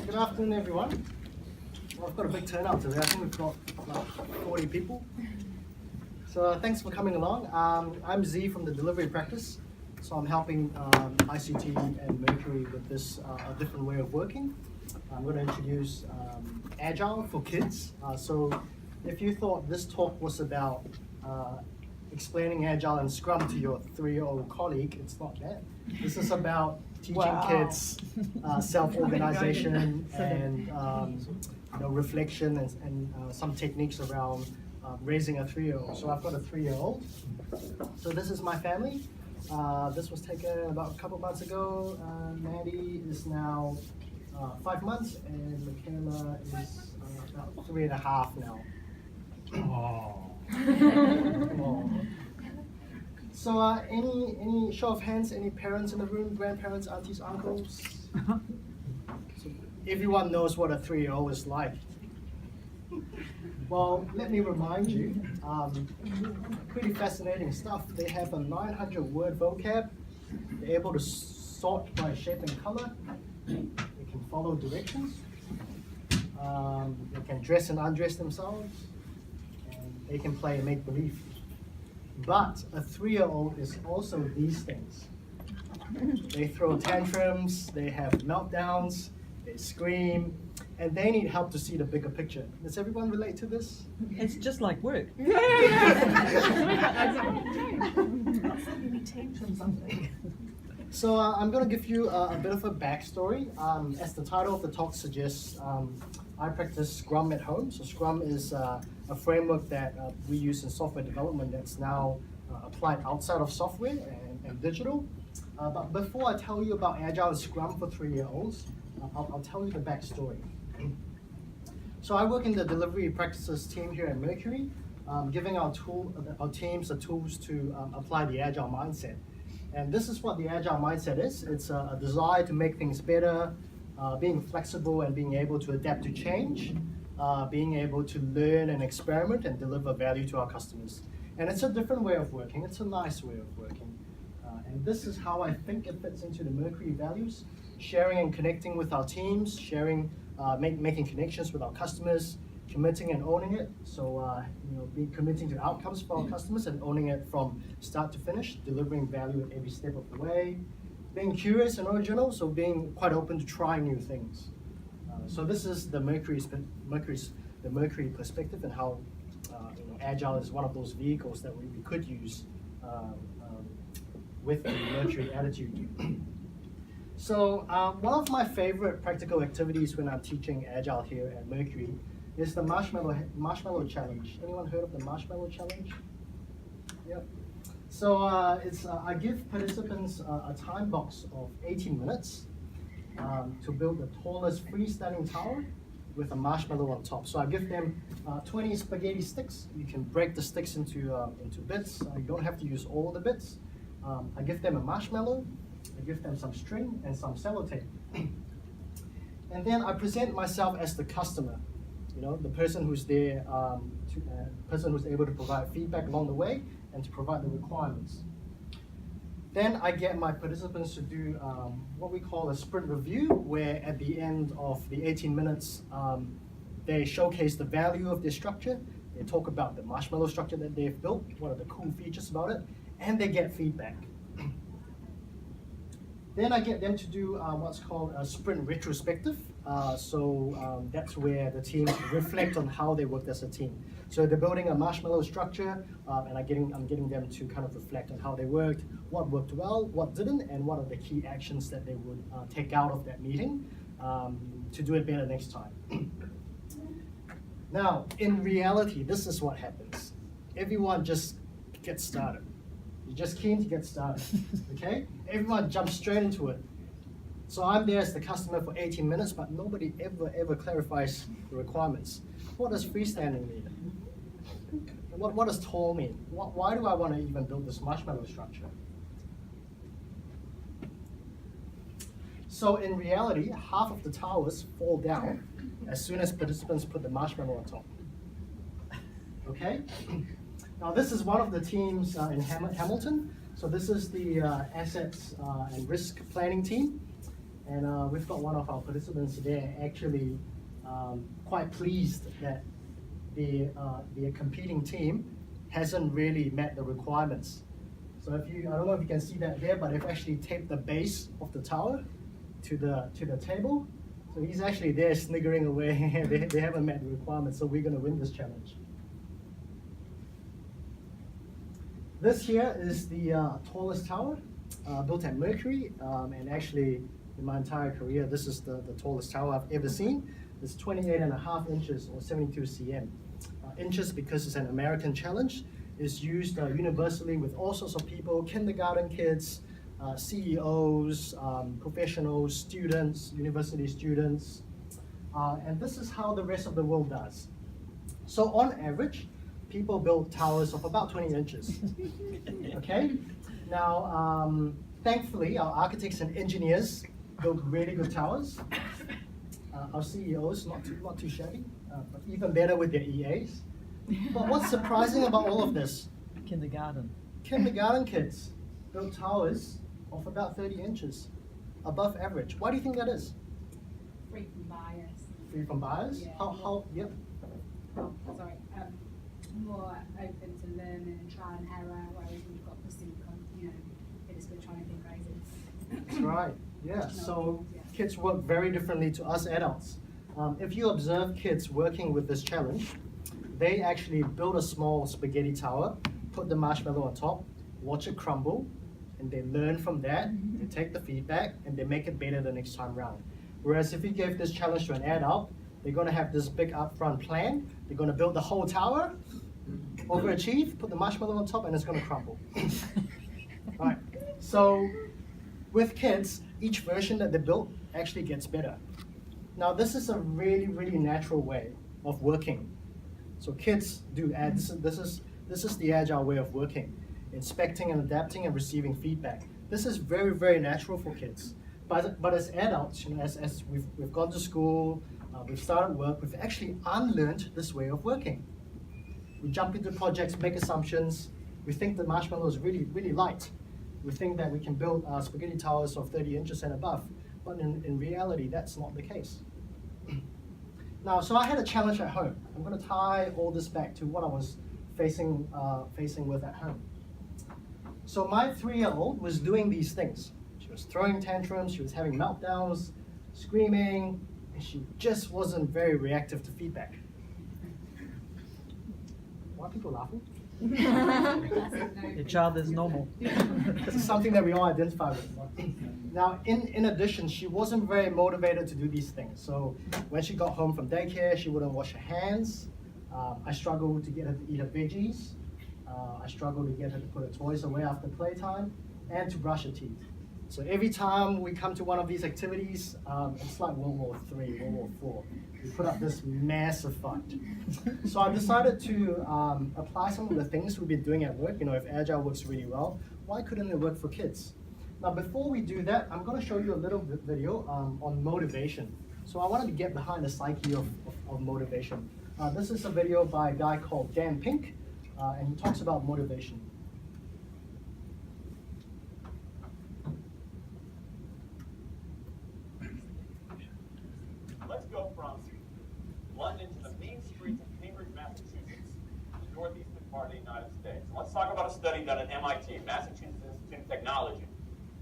Good afternoon, everyone. Well, I've got a big turnout today. I think we've got like 40 people. So thanks for coming along. I'm Z from the delivery practice. So I'm helping ICT and Mercury with this a different way of working. I'm going to introduce Agile for kids. So if you thought this talk was about explaining Agile and Scrum to your 3-year-old colleague, it's not that. This is about teaching kids self-organization and reflection and some techniques around raising a 3-year-old. So I've got a 3-year-old. So this is my family. This was taken about a couple months ago. Maddie is now 5 months, and Michaela is about 3.5 now. Oh. So any show of hands, any parents in the room, grandparents, aunties, uncles? So everyone knows what a 3-year-old is like. Well, let me remind you, pretty fascinating stuff. They have a 900-word vocab. They're able to sort by shape and color. They can follow directions. They can dress and undress themselves. And they can play make-believe. But a 3-year-old is also these things. They throw tantrums, they have meltdowns, they scream, and they need help to see the bigger picture. Does everyone relate to this? It's just like work. So I'm going to give you a bit of a backstory. As the title of the talk suggests, I practice Scrum at home. So Scrum is a framework that we use in software development that's now applied outside of software and digital. But before I tell you about Agile and Scrum for 3-year-olds, I'll tell you the backstory. So I work in the delivery practices team here at Mercury, giving our teams the tools to apply the Agile Mindset. And this is what the Agile Mindset is. It's a desire to make things better, being flexible and being able to adapt to change, being able to learn and experiment and deliver value to our customers. And it's a different way of working. It's a nice way of working. And this is how I think it fits into the Mercury values: sharing and connecting with our teams, making connections with our customers, committing and owning it. So being committing to outcomes for our customers and owning it from start to finish, delivering value at every step of the way. Being curious and original, so being quite open to trying new things. So this is the Mercury perspective, and how Agile is one of those vehicles that we could use with the Mercury attitude. So one of my favorite practical activities when I'm teaching Agile here at Mercury is the Marshmallow Challenge. Anyone heard of the Marshmallow Challenge? Yep. So I give participants a time box of 18 minutes to build the tallest freestanding tower with a marshmallow on top. So I give them 20 spaghetti sticks. You can break the sticks into bits. You don't have to use all the bits. I give them a marshmallow. I give them some string and some sellotape. And then I present myself as the customer. The person who's there, person who's able to provide feedback along the way and to provide the requirements. Then I get my participants to do what we call a sprint review, where at the end of the 18 minutes, they showcase the value of their structure. They talk about the marshmallow structure that they've built, what are the cool features about it, and they get feedback. Then I get them to do what's called a sprint retrospective. That's where the teams reflect on how they worked as a team. So they're building a marshmallow structure, and I'm getting them to kind of reflect on how they worked, what worked well, what didn't, and what are the key actions that they would take out of that meeting to do it better next time. Now, in reality, this is what happens. Everyone just gets started. You're just keen to get started, okay? Everyone jumps straight into it. So I'm there as the customer for 18 minutes, but nobody ever clarifies the requirements. What does freestanding mean? What does tall mean? Why do I want to even build this marshmallow structure? So in reality, half of the towers fall down as soon as participants put the marshmallow on top. Okay? Now this is one of the teams in Hamilton. So this is the assets and risk planning team. And we've got one of our participants there actually quite pleased that the competing team hasn't really met the requirements. So I don't know if you can see that there, but they've actually taped the base of the tower to the table. So he's actually there sniggering away. they haven't met the requirements, so we're going to win this challenge. This here is the tallest tower built at Mercury, and actually in my entire career, this is the tallest tower I've ever seen. It's 28.5 inches or 72 cm. Inches because it's an American challenge. It's used universally with all sorts of people, kindergarten kids, CEOs, professionals, students, university students. And this is how the rest of the world does. So on average, people build towers of about 20 inches. Okay? Now, thankfully, our architects and engineers build really good towers. Our CEOs, not too shabby, but even better with their EAs. But what's surprising about all of this? Kindergarten kids build towers of about 30 inches, above average. Why do you think that is? Free from bias. Free from bias? Yeah. Yep. Oh, sorry. More open to learn and try and error, whereas we've got the they just go trying to think crazy. That's right. Yeah. So kids work very differently to us adults. If you observe kids working with this challenge, they actually build a small spaghetti tower, put the marshmallow on top, watch it crumble, and they learn from that, they take the feedback, and they make it better the next time round. Whereas if you gave this challenge to an adult, they're going to have this big upfront plan, they're going to build the whole tower, overachieve, put the marshmallow on top, and it's going to crumble. Right. So with kids, each version that they build actually gets better. Now this is a really, really natural way of working. So kids do this is the agile way of working, inspecting and adapting and receiving feedback. This is very, very natural for kids. But as adults, as we've gone to school, we've started work, we've actually unlearned this way of working. We jump into projects, make assumptions. We think the marshmallow is really, really light. We think that we can build spaghetti towers of 30 inches and above. But in reality, that's not the case. Now, so I had a challenge at home. I'm going to tie all this back to what I was facing with at home. So my 3-year-old was doing these things. She was throwing tantrums, she was having meltdowns, screaming, and she just wasn't very reactive to feedback. Why are people laughing? The child is normal. This is something that we all identify with. Now, in addition, she wasn't very motivated to do these things. So when she got home from daycare, she wouldn't wash her hands. I struggled to get her to eat her veggies. I struggled to get her to put her toys away after playtime and to brush her teeth. So every time we come to one of these activities, it's like World War III, World War IV. We put up this massive fight. So I decided to apply some of the things we've been doing at work. If Agile works really well, why couldn't it work for kids? Now, before we do that, I'm going to show you a little video on motivation. So I wanted to get behind the psyche of motivation. This is a video by a guy called Dan Pink, and he talks about motivation. Let's go from London to the main streets of Cambridge, Massachusetts, the northeastern part of the United States. And let's talk about a study done at MIT, Massachusetts Institute of Technology.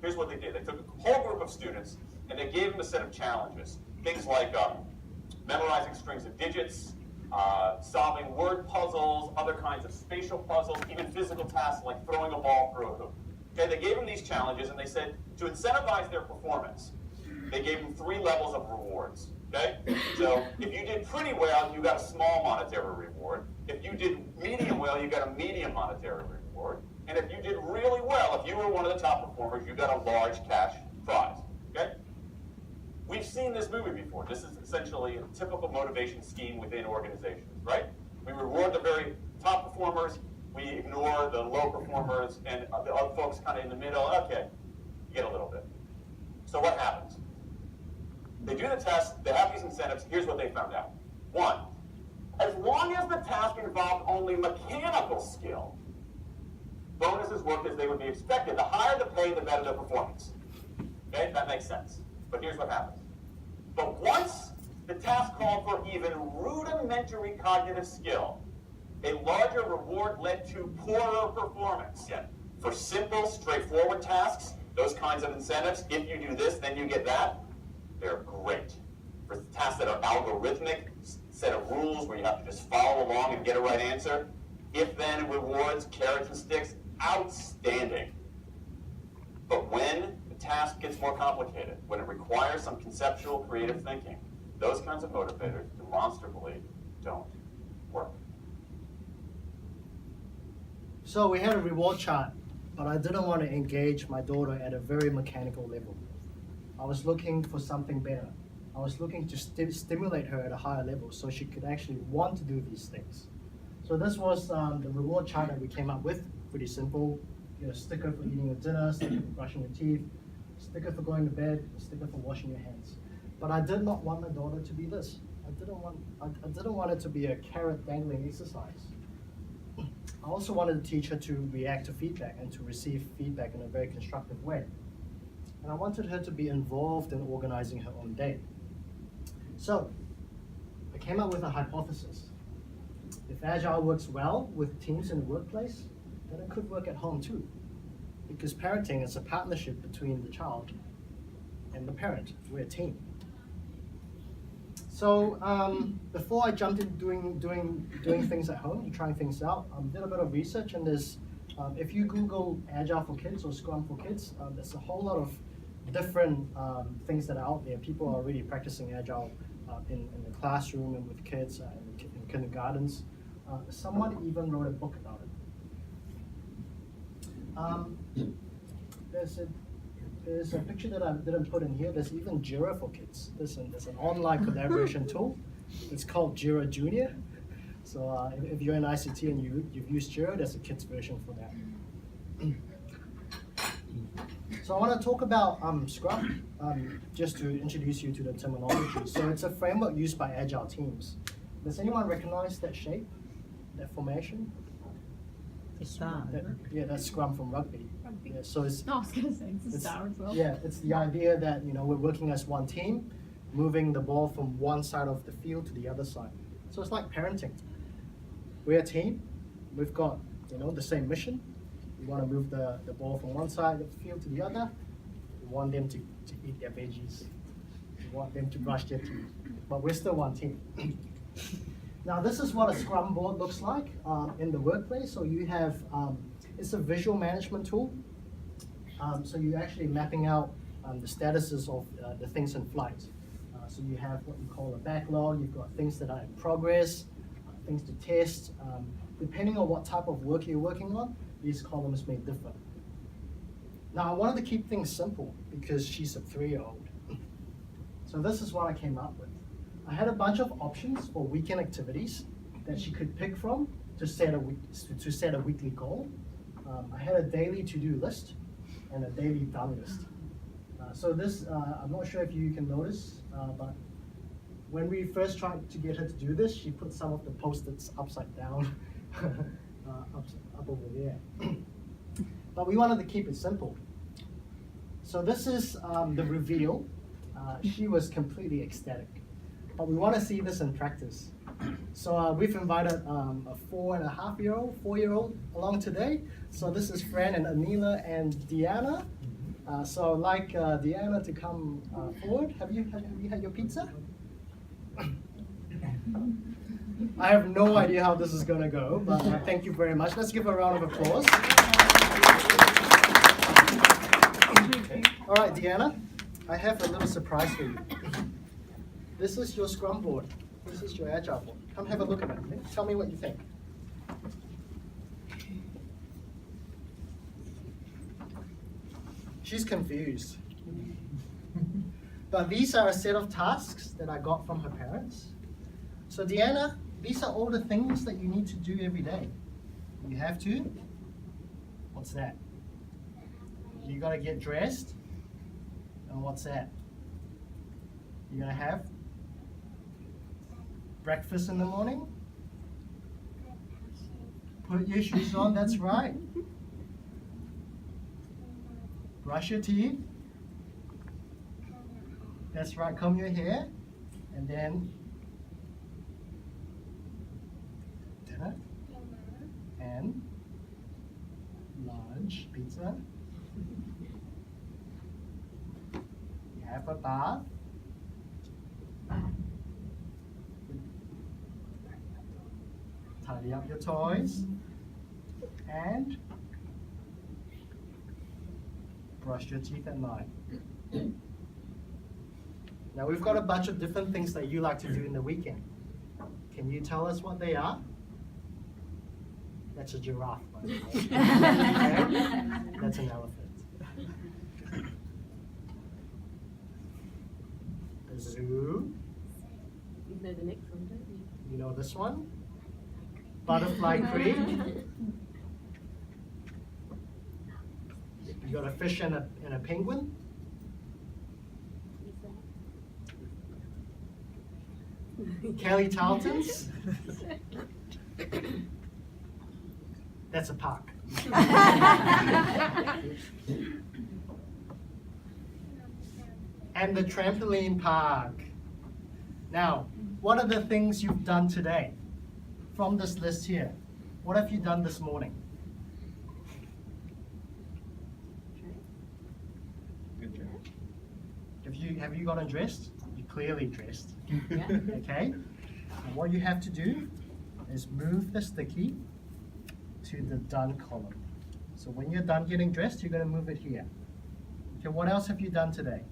Here's what they did. They took a whole group of students and they gave them a set of challenges. Things like memorizing strings of digits, solving word puzzles, other kinds of spatial puzzles, even physical tasks like throwing a ball through a hoop. Okay, they gave them these challenges and they said to incentivize their performance, they gave them 3 levels of rewards. Okay? So if you did pretty well, you got a small monetary reward. If you did medium well, you got a medium monetary reward. And if you did really well, if you were one of the top performers, you got a large cash prize. Okay? We've seen this movie before. This is essentially a typical motivation scheme within organizations, right? We reward the very top performers, we ignore the low performers, and the other folks kind of in the middle. Okay, you get a little bit. So what happens? They do the test, they have these incentives, here's what they found out. 1, as long as the task involved only mechanical skill, bonuses worked as they would be expected. The higher the pay, the better the performance. Okay, that makes sense. But here's what happens. But once the task called for even rudimentary cognitive skill, a larger reward led to poorer performance. Yeah. For simple, straightforward tasks, those kinds of incentives, if you do this, then you get that, they're great. For tasks that are algorithmic, set of rules where you have to just follow along and get a right answer, if then rewards, carrots and sticks, outstanding. But when the task gets more complicated, when it requires some conceptual, creative thinking, those kinds of motivators demonstrably don't work. So we had a reward chart, but I didn't want to engage my daughter at a very mechanical level. I was looking for something better. I was looking to stimulate her at a higher level so she could actually want to do these things. So this was the reward chart that we came up with. Pretty simple. You know, sticker for eating your dinner, sticker for brushing your teeth, sticker for going to bed, a sticker for washing your hands. But I did not want my daughter to be this. I didn't want it to be a carrot dangling exercise. I also wanted to teach her to react to feedback and to receive feedback in a very constructive way. And I wanted her to be involved in organizing her own day. So I came up with a hypothesis. If Agile works well with teams in the workplace, then it could work at home too. Because parenting is a partnership between the child and the parent. We're a team. So before I jumped into doing things at home, trying things out, did a bit of research, and there's, if you Google Agile for Kids or Scrum for Kids, there's a whole lot of different things that are out there. People are already practicing Agile in the classroom and with kids in kindergartens. Someone even wrote a book about it. There's a picture that I didn't put in here. There's even Jira for kids. There's an online collaboration tool. It's called Jira Junior. So if you're in ICT and you've used Jira, there's a kids version for that. So I want to talk about Scrum, just to introduce you to the terminology. So it's a framework used by Agile teams. Does anyone recognize that shape, that formation? The star. Yeah, that's Scrum from rugby. Yeah, so it's, No, I was going to say it's a star as well. yeah, it's the idea that we're working as one team, moving the ball from one side of the field to the other side. So it's like parenting. We're a team. We've got the same mission. We want to move the ball from one side of the field to the other. We want them to eat their veggies. We want them to brush their teeth. But we're still one team. Now this is what a Scrum board looks like in the workplace. So you have, it's a visual management tool. So you're actually mapping out the statuses of the things in flight. So you have what you call a backlog. You've got things that are in progress, things to test. Depending on what type of work you're working on, these columns may differ. Now I wanted to keep things simple because she's a 3-year-old. So this is what I came up with. I had a bunch of options for weekend activities that she could pick from to set a weekly goal. I had a daily to-do list and a daily done list. So this, I'm not sure if you can notice, but when we first tried to get her to do this, she put some of the Post-its upside down, up over there. But we wanted to keep it simple. So this is the reveal. She was completely ecstatic. But we want to see this in practice. So we've invited a 4-year-old along today. So this is Fran and Anila and Deanna. So I'd like Deanna to come forward. Have you had your pizza? I have no idea how this is going to go, but thank you very much. Let's give a round of applause. All right, Deanna, I have a little surprise for you. This is your Scrum board. This is your Agile board. Come have a look at it. Okay? Tell me what you think. She's confused. But these are a set of tasks that I got from her parents. So Deanna, these are all the things that you need to do every day. You have to, what's that? You gotta get dressed. And what's that? You're gonna have breakfast in the morning. Put your shoes on, that's right. Brush your teeth. That's right, comb your hair. And then dinner and lunch, pizza. You have a bath. Tidy up your toys. And brush your teeth at night. Now we've got a bunch of different things that you like to do in the weekend. Can you tell us what they are? That's a giraffe, by the way. Okay? That's an elephant. A zoo. You know the next one, don't you? You know this one? Butterfly creek. You got a fish and a penguin. Kelly Tarleton's. That's a park. And the trampoline park. Now, what are the things you've done today? From this list here, what have you done this morning? Good job. Have you gotten dressed? You're clearly dressed. Yeah. Okay? And what you have to do is move the sticky to the done column. So when you're done getting dressed, you're going to move it here. Okay, what else have you done today?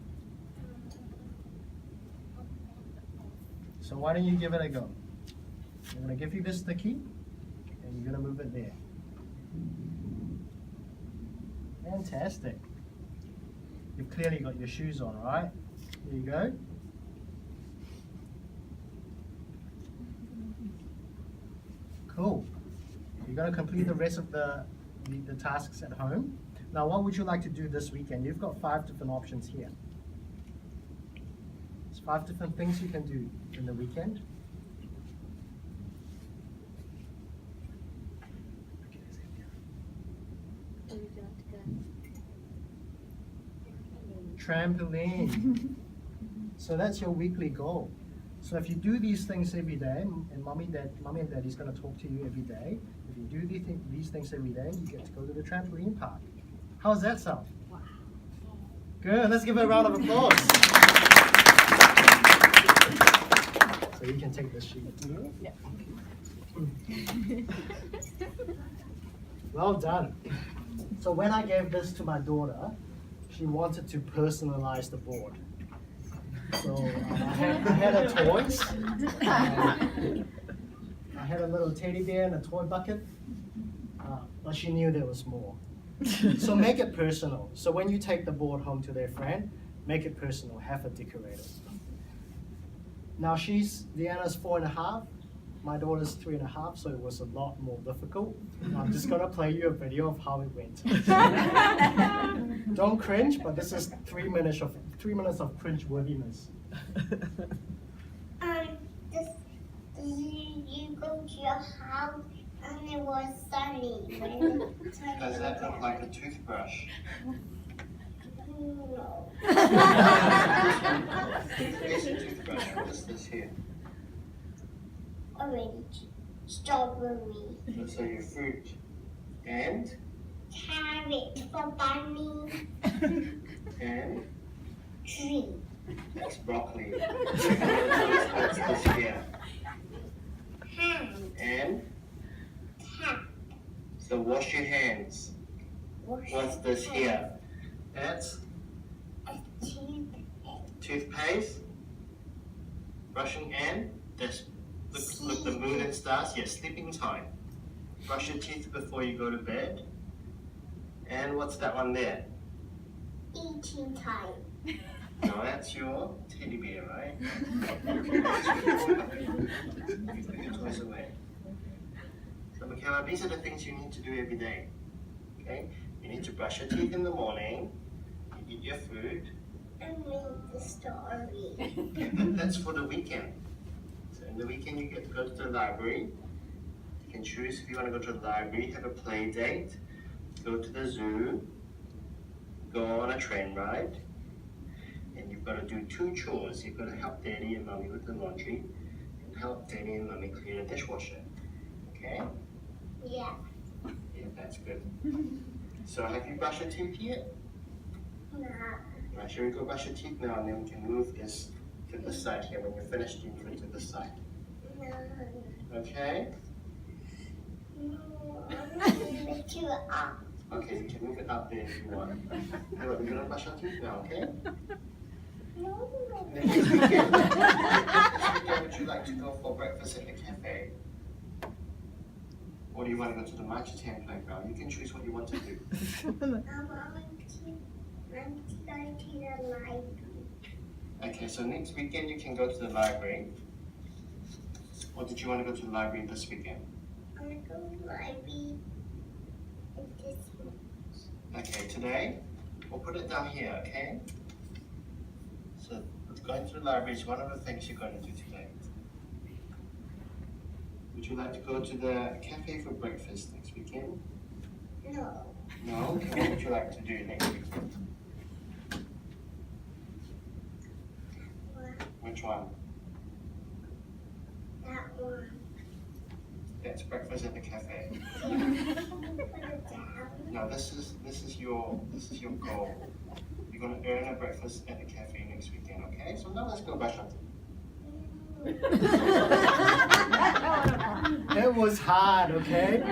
So why don't you give it a go? I'm going to give you this sticky, and you're going to move it there. Fantastic. You've clearly got your shoes on, right? There you go. Cool. You're going to complete the rest of the tasks at home. Now, what would you like to do this weekend? You've got 5 different options here. There's 5 different things you can do in the weekend. Trampoline. So that's your weekly goal. So if you do these things every day, and mommy and daddy's going to talk to you every day. If you do these things every day, you get to go to the trampoline park. How's that sound? Wow. Good. Let's give it a round of applause. So you can take this sheet. Yeah. Well done. So when I gave this to my daughter, she wanted to personalize the board. So I had her toys. I had a little teddy bear and a toy bucket, but she knew there was more. So make it personal. So when you take the board home to their friend, make it personal. Have it decorated. Now Deanna's 4.5. My daughter's 3.5, so it was a lot more difficult. I'm just gonna play you a video of how it went. Don't cringe, but this is 3 minutes of cringe worthiness. You go to your house and it was sunny. Does that look like a toothbrush? No. Here's a toothbrush. What is this here? Orange, strawberry, So your fruit. And? carrot for bunny, And? tree, That's broccoli. What's this here? hand, And? tap, So wash your hands. What's this here? That's a tooth, toothpaste. Brushing and this. Look, the moon and stars. Yes, sleeping time. Brush your teeth before you go to bed. And what's that one there? eating time. No, that's your teddy bear, right? Put your toys away. So, Michaela, these are the things you need to do every day. Okay? You need to brush your teeth in the morning. You eat your food. And read the story. Okay, that's for the weekend. So, in the weekend, you get to go to the library. You can choose if you want to go to the library, have a play date, go to the zoo, go on a train ride. and you've got to do 2 chores. You've got to help Daddy and Mummy with the laundry, and help Daddy and Mummy clear the dishwasher. Okay? Yeah. Yeah, that's good. So have you brushed your teeth yet? No. Right, shall we go brush your teeth now, and then we can move this to the side here. When you're finished, you move it to the side. No. Okay? No. I'm not going to lift you up. Okay, you can move it up there if you want. Alright, we're gonna brush our teeth now, okay? No. Next weekend, would you like to go for breakfast at the cafe? Or do you want to go to the March 10 playground? You can choose what you want to do. I want to go to the library. Okay, so next weekend you can go to the library. Or did you want to go to the library this weekend? I want to go to the library this month. Okay, today, we'll put it down here, okay? So, going to the library is one of the things you're going to do today. Would you like to go to the cafe for breakfast next weekend? No. No? Okay, what would you like to do next weekend? What? Which one? That one. That's breakfast at the cafe. Put it down. No, this is your goal. You're gonna earn a breakfast at the cafe next weekend, okay? So now let's go brush our teeth. It was hard, okay?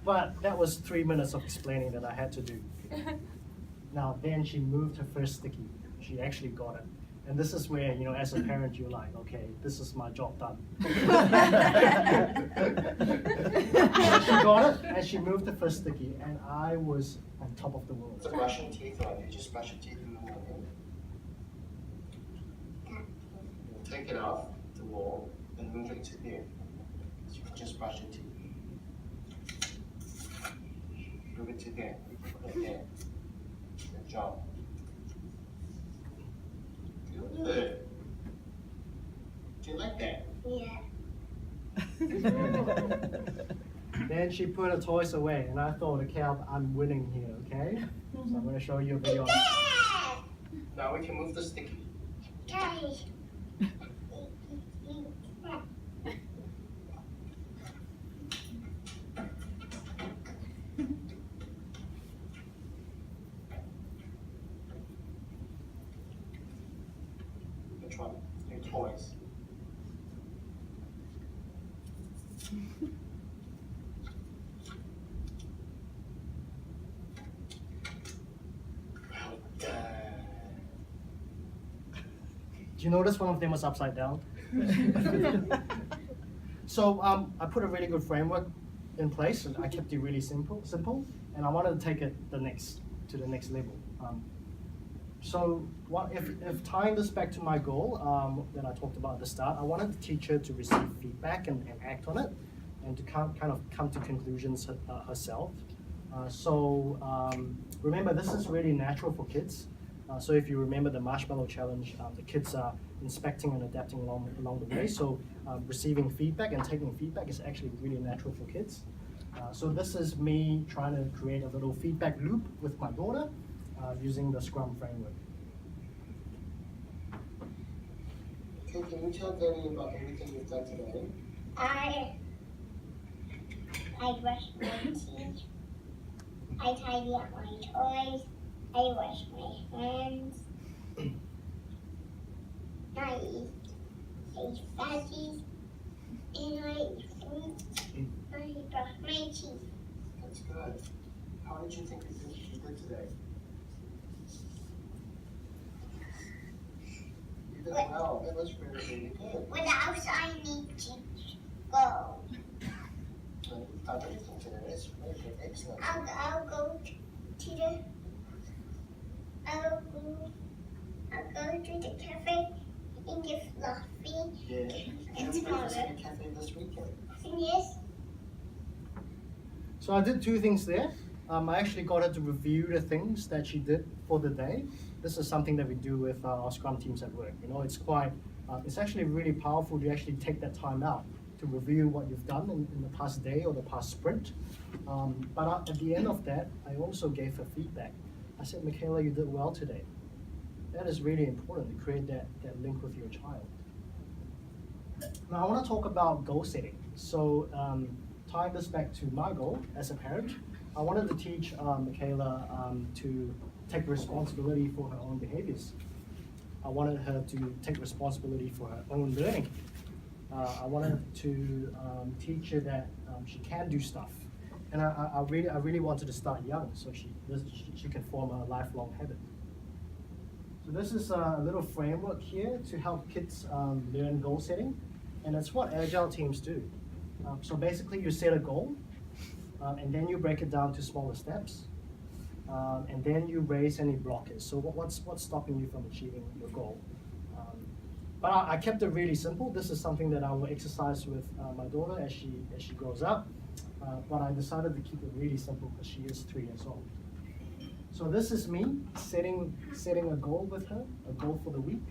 But that was 3 minutes of explaining that I had to do. Now then she moved her first sticky. She actually got it. And this is where, you know, as a parent, you're like, okay, this is my job done. She got it, and she moved the first sticky, and I was on top of the world. So brushing teeth on, you just brush your teeth in the morning. You'll take it off the wall and move it to there. So you can just brush your teeth. Move it to there. You put it there. Good job. Good. Do you like that? Yeah. Then she put her toys away, and I thought, okay, I'm winning here, okay? So I'm going to show you a video. Dad! Now we can move the sticky. Guys. Which one? Your toys. Well done. Do you notice one of them was upside down? So I put a really good framework in place, and I kept it really simple, and I wanted to take it to the next level. So if tying this back to my goal that I talked about at the start, I wanted the teacher to receive feedback and act on it, and to kind of come to conclusions herself. Remember, this is really natural for kids. So if you remember the marshmallow challenge, the kids are inspecting and adapting along the way. So receiving feedback and taking feedback is actually really natural for kids. So this is me trying to create a little feedback loop with my daughter using the Scrum framework. Okay, can you tell Danny about everything you've done today? I brushed my teeth. I tidy up my toys. I wash my hands. I eat veggies. And I eat fruit. I brush my teeth. That's good. How did you think you did today? You did well. That was really, really good. What else I need to go? I don't think today is really good. Excellent. I'll go to the cafe and get fluffy. Yeah. And Should we go to tomorrow. the cafe this weekend? Yes. So I did 2 things there. I actually got her to review the things that she did for the day. This is something that we do with our Scrum teams at work. You know, it's actually really powerful to actually take that time out to review what you've done in the past day or the past sprint. But at the end of that, I also gave her feedback. I said, Michaela, you did well today. That is really important to create that link with your child. Now I want to talk about goal setting. So tying this back to my goal as a parent, I wanted to teach Michaela to take responsibility for her own behaviors. I wanted her to take responsibility for her own learning. I wanted to teach her that she can do stuff. And I really wanted to start young so she can form a lifelong habit. So this is a little framework here to help kids learn goal setting, and it's what Agile teams do. So basically you set a goal, and then you break it down to smaller steps, and then you raise any blockers. So what's stopping you from achieving your goal? But I kept it really simple. This is something that I will exercise with my daughter as she grows up. But I decided to keep it really simple because she is 3 years old. So this is me setting a goal with her, a goal for the week.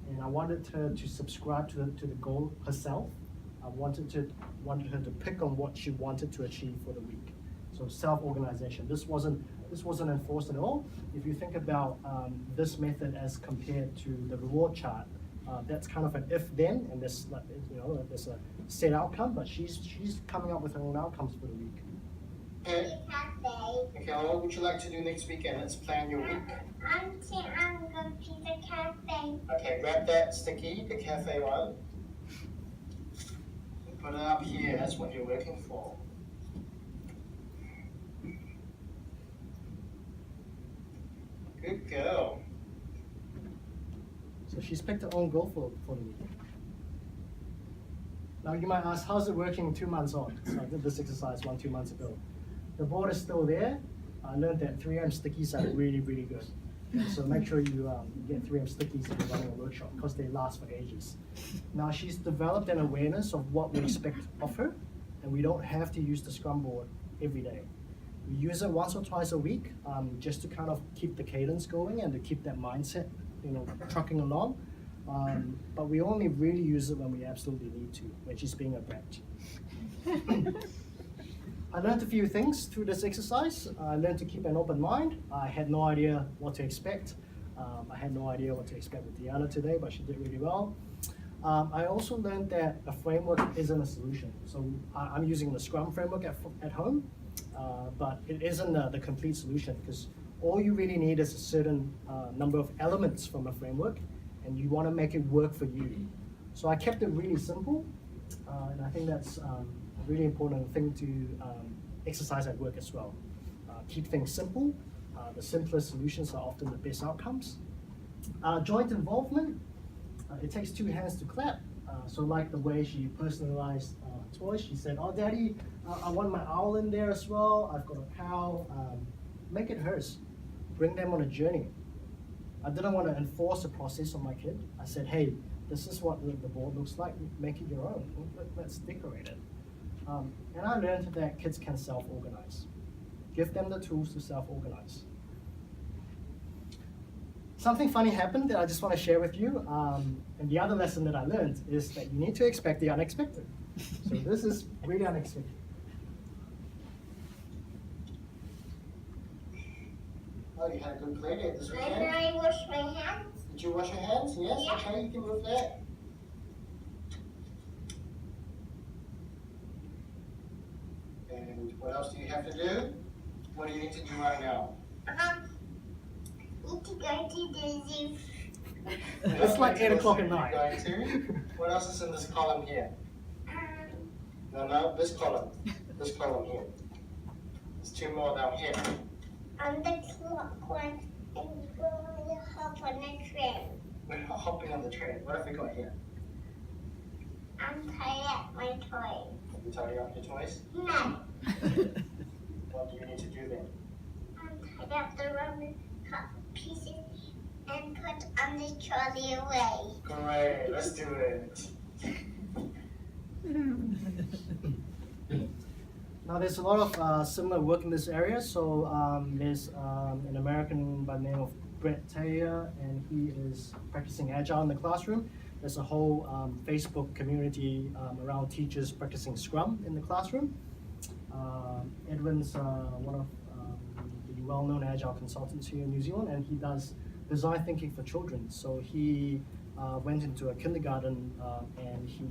And I wanted her to subscribe to the goal herself. I wanted her to pick on what she wanted to achieve for the week. So self-organization. This wasn't enforced at all. If you think about this method as compared to the reward chart, that's kind of an if-then, and there's there's a set outcome, but she's coming up with her own outcomes for the week. Okay. Okay, what would you like to do next weekend? Let's plan your week. I'm going to the cafe. Okay, grab that sticky, the cafe one. And put it up here, that's what you're working for. Good girl. So she's picked her own goal for the week. Now you might ask, how's it working 2 months on? So I did this exercise 2 months ago. The board is still there. I learned that 3M stickies are really, really good. So make sure you get 3M stickies if you're running a workshop because they last for ages. Now she's developed an awareness of what we expect of her, and we don't have to use the Scrum board every day. We use it once or twice a week just to kind of keep the cadence going and to keep that mindset, trucking along. But we only really use it when we absolutely need to, when she's being a brat. I learned a few things through this exercise. I learned to keep an open mind. I had no idea what to expect. I had no idea what to expect with Diana today, but she did really well. I also learned that a framework isn't a solution. So I'm using the Scrum framework at home, but it isn't the complete solution because all you really need is a certain number of elements from a framework, and you want to make it work for you. So I kept it really simple, and I think that's a really important thing to exercise at work as well. Keep things simple. The simplest solutions are often the best outcomes. Joint involvement. It takes 2 hands to clap. So like the way she personalized toys, she said, "Oh, Daddy, I want my owl in there as well. I've got a cow." Make it hers. Bring them on a journey. I didn't want to enforce the process on my kid. I said, "Hey, this is what the board looks like. Make it your own. Let's decorate it." And I learned that kids can self-organize. Give them the tools to self-organize. Something funny happened that I just want to share with you. And the other lesson that I learned is that you need to expect the unexpected. So this is really unexpected. Oh, you had a good play date this Can weekend? I wash my hands? Did you wash your hands? Yes? Yeah. Okay, you can move that. And what else do you have to do? What do you need to do right now? Need to go to the zoo. It's like 8 o'clock at night. Going to? What else is in this column here? No, this column. This column here. There's 2 more down here. The clock one and going to hop on the train. We're not hopping on the train. What have we got here? I'm tired of my toys. Have you tidied up your toys? No. What do you need to do then? I'm tired of the rubber cup pieces and put on the trolley away. Great, let's do it. Now there's a lot of similar work in this area. So there's an American by the name of Brett Taylor, and he is practicing Agile in the classroom. There's a whole Facebook community around teachers practicing Scrum in the classroom. Edwin's one of the well-known Agile consultant here in New Zealand, and he does design thinking for children. So he went into a kindergarten and he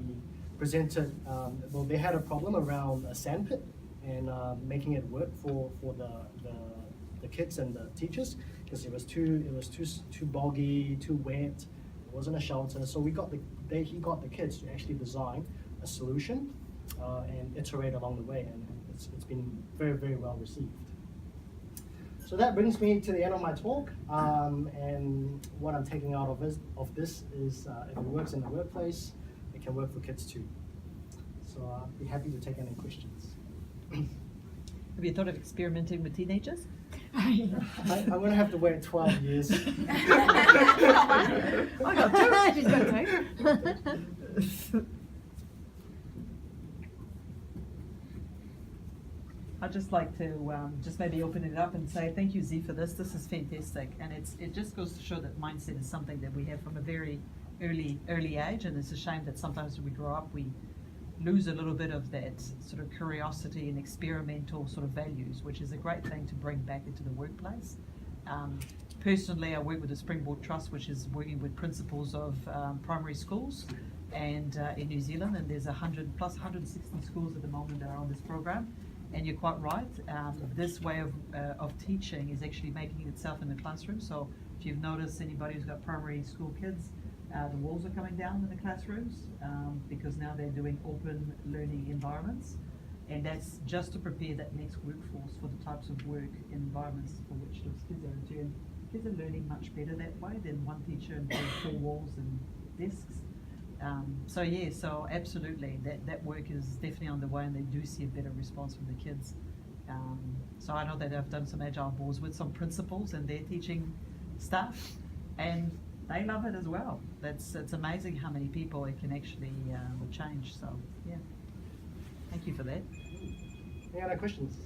presented, well, they had a problem around a sandpit and making it work for the kids and the teachers, because it was too boggy, too wet. It wasn't a shelter. So he got the kids to actually design a solution and iterate along the way, and it's been very, very well received. So that brings me to the end of my talk, and what I'm taking out of this is if it works in the workplace, it can work for kids too. So I'll be happy to take any questions. Have you thought of experimenting with teenagers? I'm going to have to wait 12 years. I got two. She's got two. I'd just like to just maybe open it up and say thank you, Z, for this. This is fantastic, and it just goes to show that mindset is something that we have from a very early age, and it's a shame that sometimes when we grow up we lose a little bit of that sort of curiosity and experimental sort of values, which is a great thing to bring back into the workplace. Personally, I work with the Springboard Trust, which is working with principals of primary schools and in New Zealand, and there's 160 schools at the moment that are on this program. And you're quite right, this way of teaching is actually making itself in the classroom. So if you've noticed, anybody who's got primary school kids, the walls are coming down in the classrooms because now they're doing open learning environments. And that's just to prepare that next workforce for the types of work environments for which those kids are into. And kids are learning much better that way than one teacher and four walls and desks. So absolutely, that work is definitely on the way, and they do see a better response from the kids. So I know that I've done some Agile boards with some principals and their teaching staff, and they love it as well. It's amazing how many people it can actually change. So yeah, thank you for that. Any other questions?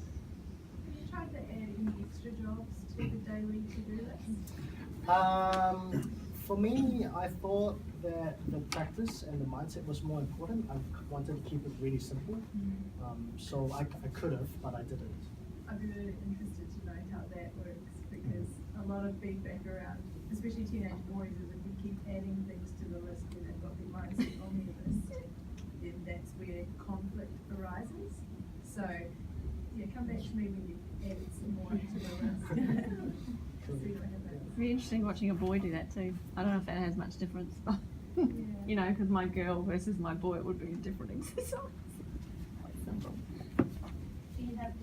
Have you tried to add any extra jobs to the daily to-do list? For me, I thought that the practice and the mindset was more important. I wanted to keep it really simple. So I could have, but I didn't. I'd be really interested to know how that works, because a lot of feedback around, especially teenage boys, is if we keep adding things to the list when they've got their mindset on their list, then that's where conflict arises. So, yeah, come back to me when you've added some more to the list. See what happens. It'd be interesting watching a boy do that too. I don't know if that has much difference, but you know, because my girl versus my boy, it would be a different exercise. Quite simple. Do you have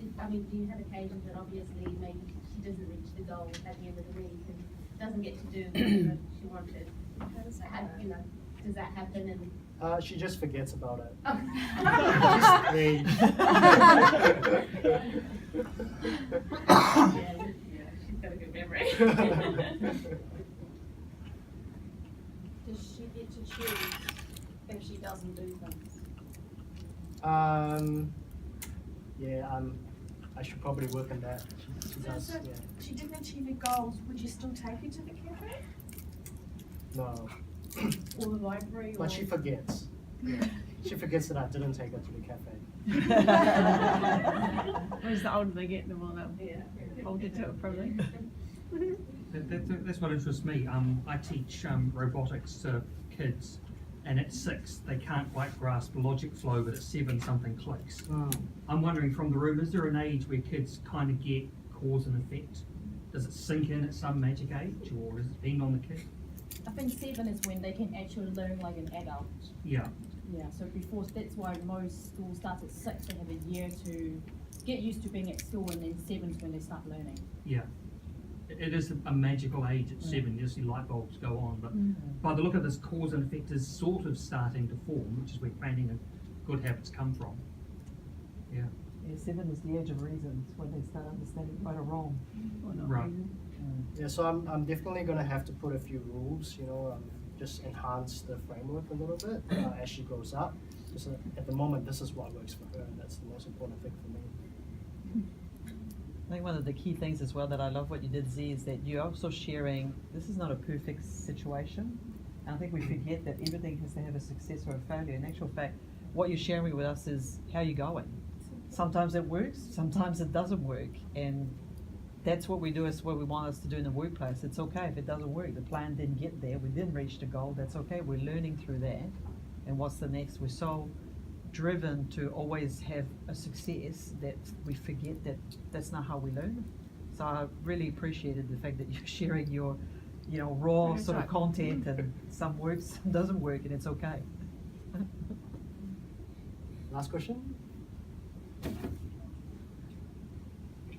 occasions that obviously maybe she doesn't reach the goal at the end of the week and doesn't get to do what she wanted? Does that happen? And She just forgets about it. yeah, she's got a good memory. Does she get to choose if she doesn't do things? I should probably work on that. She does, So she didn't achieve her goals. Would you still take her to the cafe No, or the library? but she forgets. She forgets that I didn't take her to the cafe. Whereas the older they get, the more they'll hold you to it, probably. That's what interests me. I teach robotics to kids, and at 6 they can't quite grasp logic flow, but at 7 something clicks. I'm wondering from the room, is there an age where kids kind of get cause and effect? Does it sink in at some magic age, or does it depend on the kid? I think 7 is when they can actually learn like an adult. Yeah. Yeah, so before, that's why most schools start at 6, they have a year to get used to being at school, and then 7 is when they start learning. Yeah. It is a magical age at 7, you see light bulbs go on, but by the look of this, cause and effect is sort of starting to form, which is where planning and good habits come from. Yeah. Yeah, 7 is the age of reason. It's when they start understanding right or wrong. Or not Right. reason. Yeah, so I'm definitely gonna have to put a few rules, just enhance the framework a little bit as she grows up. Just at the moment, this is what works for her, and that's the most important thing for me. I think one of the key things as well that I love what you did, Z, is that you're also sharing, this is not a perfect situation. And I think we forget that everything has to have a success or a failure. In actual fact, what you're sharing with us is how you're going. Sometimes it works, sometimes it doesn't work. And that's what we do, is what we want us to do in the workplace. It's okay if it doesn't work. The plan didn't get there. We didn't reach the goal. That's okay. We're learning through that. And what's the next? We're so driven to always have a success that we forget that that's not how we learn. So I really appreciated the fact that you're sharing your, raw That's sort of right. content, and some works, some doesn't work, and it's okay. Last question?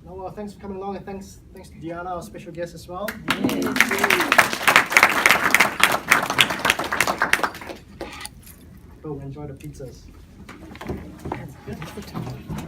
No, well, thanks for coming along, and thanks to Diana, our special guest as well. Cool, enjoy the pizzas. That's good. That's the time.